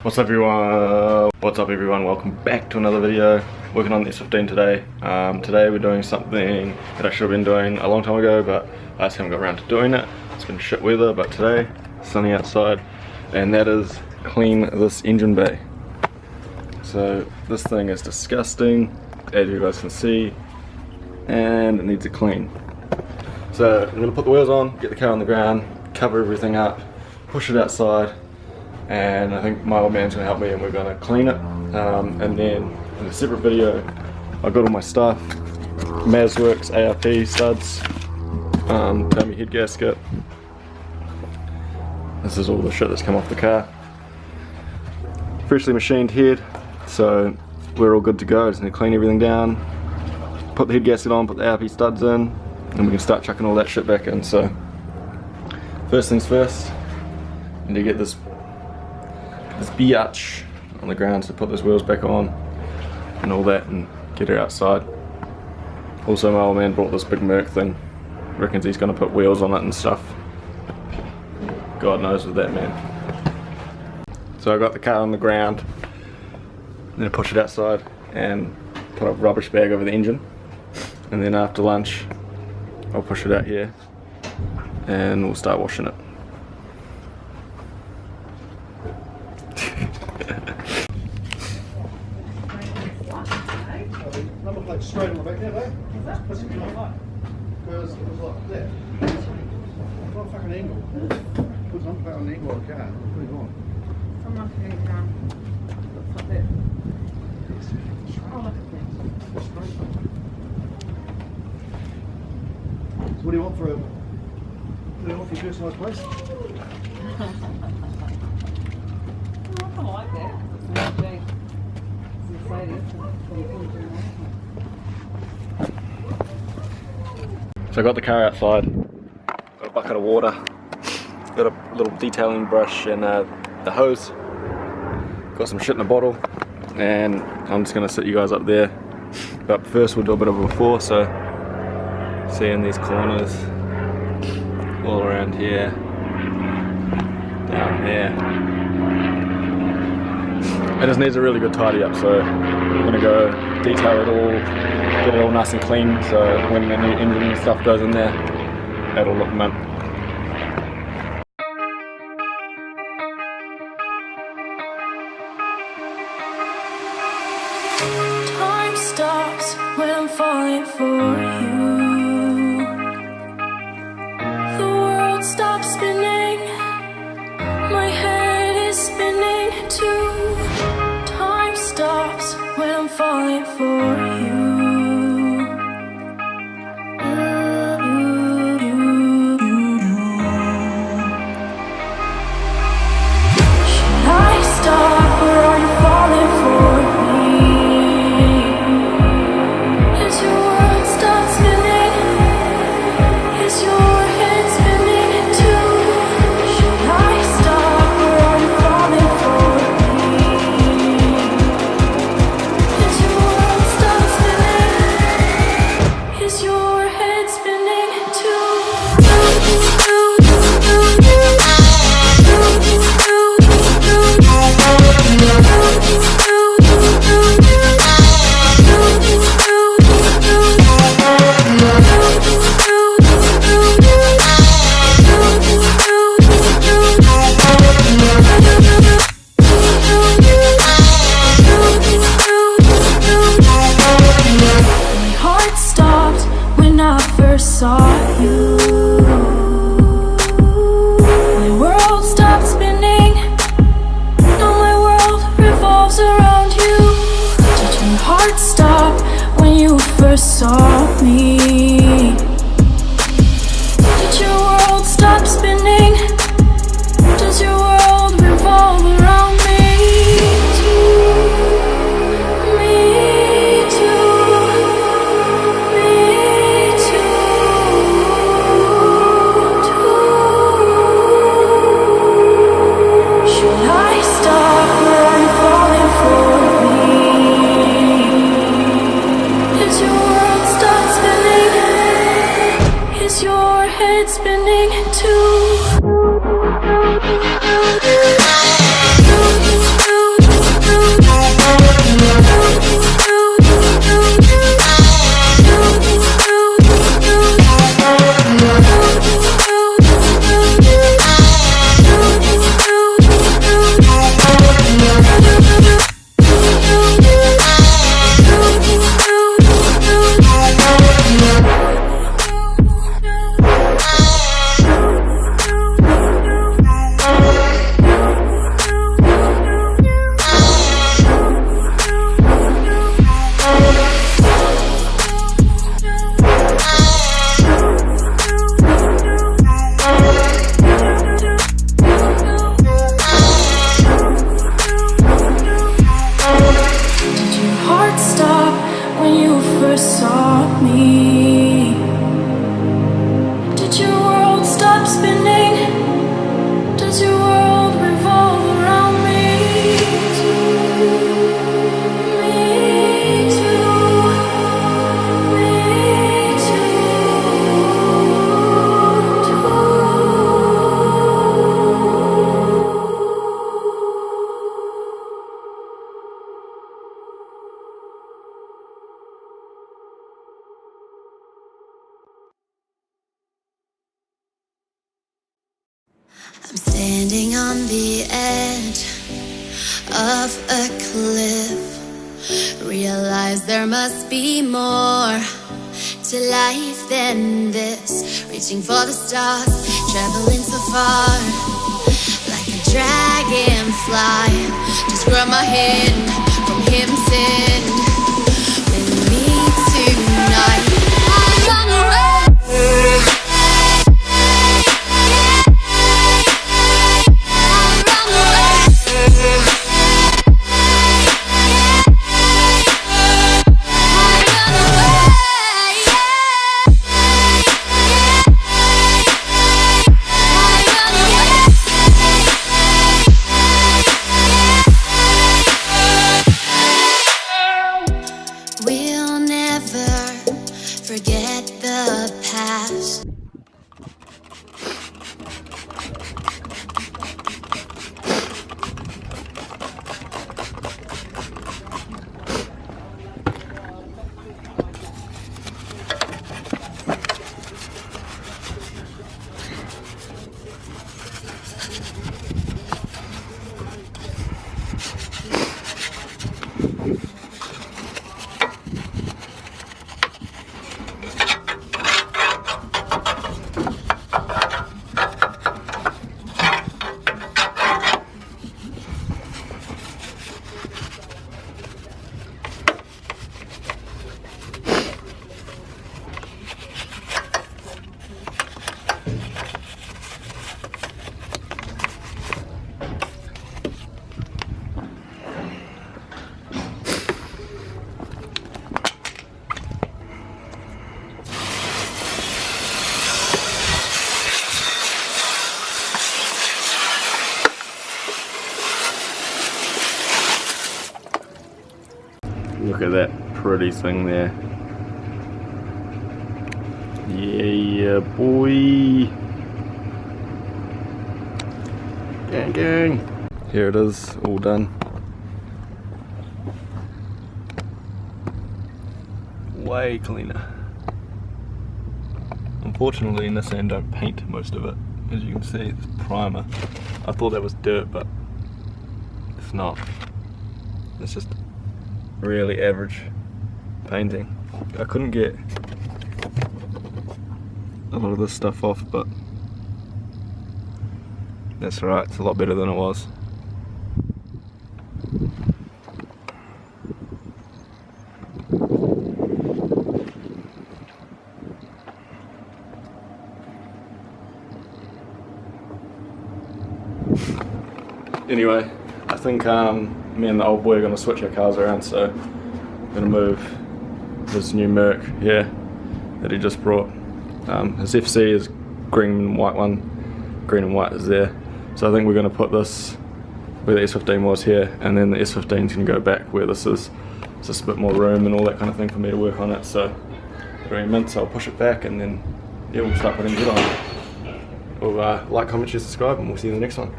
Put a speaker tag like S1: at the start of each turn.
S1: What's up everyone, welcome back to another video. Working on the S15 today. Today we're doing something that I should have been doing a long time ago, but I just haven't got around to doing it. It's been shit weather, but today, sunny outside, and that is clean this engine bay. So this thing is disgusting, as you guys can see, and it needs a clean. So I'm going to put the wheels on, get the car on the ground, cover everything up, push it outside, and I think my old man's going to help me and we're going to clean it. And then in a separate video I've got all my stuff, Mazworks, ARP studs, dummy head gasket. This is all the shit that's come off the car. Freshly machined head, so we're all good to go. Just need to clean everything down, put the head gasket on, put the ARP studs in, and we can start chucking all that shit back in. So first things first, I need to get this biatch on the ground to put those wheels back on and all that and get her outside. Also my old man brought this big Merc thing, reckons he's going to put wheels on it and stuff. God knows with that man. So I got the car on the ground, then push it outside and put a rubbish bag over the engine, and then after lunch I'll push it out here and we'll start washing it.
S2: Number plate straight on the back there, Bae. What's it not like? Because it was like that. It's not a fucking angle. Put number plate on the angle of the car. Put it on.
S3: Someone can looks like that. Oh, look at that.
S2: So what do you want for a... What do you want for your personalised place?
S3: Oh, I kind of like that. It's a big Mercedes.
S1: So I got the car outside, got a bucket of water, got a little detailing brush and the hose, got some shit in a bottle, and I'm just going to sit you guys up there. But first we'll do a bit of a before, so see in these corners, all around here, down there. It just needs a really good tidy up, so I'm going to go detail it all, get it all nice and clean, so when the new engine and stuff goes in there, it'll look mint.
S4: Time stops when I'm falling for you. The world stops spinning, my head is spinning too. Time stops when I'm falling for you. Should I stop or are you falling for me? As your world stops spinning, is your head spinning too? Should I stop or are you falling for me? As your world stops spinning, is your head spinning too? My heart stopped when I first saw you. My world stopped spinning. Now my world revolves around you. Did your heart stop when you first saw me? Did your world stop spinning? Does your world revolve around me too? Me too. Me too. Should I stop or are you falling for me? Is your world stop spinning? Is your head spinning too?
S5: of a cliff. Realize there must be more to life than this. Reaching for the stars, traveling so far, like a dragonfly. Just grab my hand from him, send with me tonight. I'm gonna run. We'll never forget the past.
S1: Look at that pretty thing there. Yeah, boy. Gang, gang. Here it is, all done. Way cleaner. Unfortunately, Nissan don't paint most of it. As you can see, it's primer. I thought that was dirt, but it's not. It's just really average painting. I couldn't get a lot of this stuff off, but that's right, it's a lot better than it was. Anyway, I think me and the old boy are going to switch our cars around, so I'm going to move his new Merc here that he just brought. His FC is green and white one, green and white is there. So I think we're going to put this where the S15 was here, and then the S15 can go back where this is. It's just a bit more room and all that kind of thing for me to work on it, so very mint, so I'll push it back and then yeah, we'll start putting it on. Well, like, comment, share, subscribe, and we'll see you in the next one.